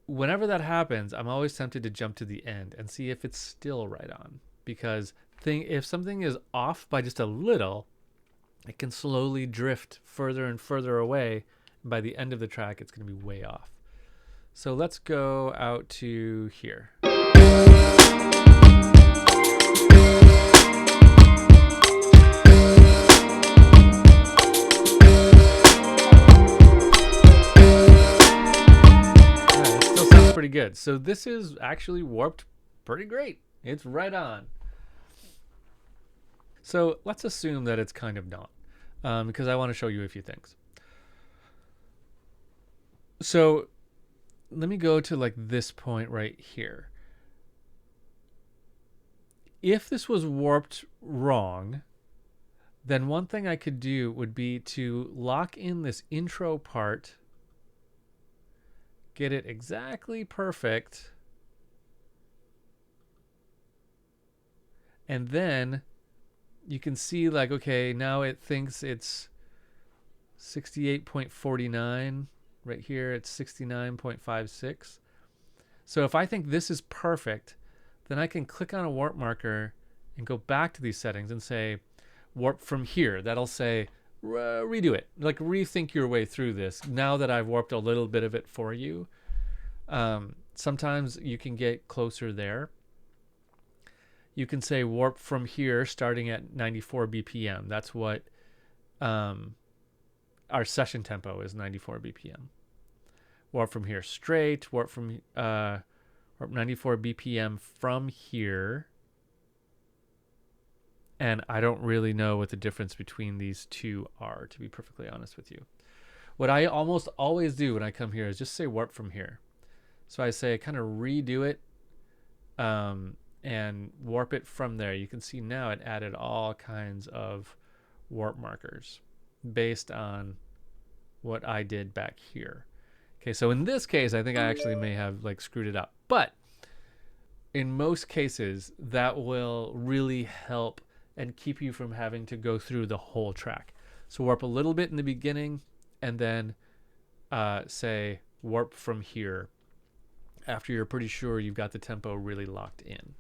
whenever that happens, I'm always tempted to jump to the end and see if it's still right on. Because if something is off by just a little, it can slowly drift further and further away. By the end of the track, it's going to be way off. So let's go out to here. Pretty good. So this is actually warped pretty great. It's right on. So let's assume that it's kind of not, because I want to show you a few things. So let me go to like this point right here. If this was warped wrong, then one thing I could do would be to lock in this intro part, get it exactly perfect, and then you can see like, okay, now it thinks it's 68.49. Right here it's 69.56. So if I think this is perfect, then I can click on a warp marker and go back to these settings and say warp from here. That'll say redo it, like rethink your way through this now that I've warped a little bit of it for you. Sometimes you can get closer there. You can say warp from here starting at 94 BPM. That's what our session tempo is, 94 BPM. Warp from here straight, warp 94 BPM from here. And I don't really know what the difference between these two are, to be perfectly honest with you. What I almost always do when I come here is just say warp from here. So I say kind of redo it and warp it from there. You can see now it added all kinds of warp markers based on what I did back here. Okay, so in this case, I think I actually may have like screwed it up. But in most cases, that will really help and keep you from having to go through the whole track. So warp a little bit in the beginning and then say warp from here after you're pretty sure you've got the tempo really locked in.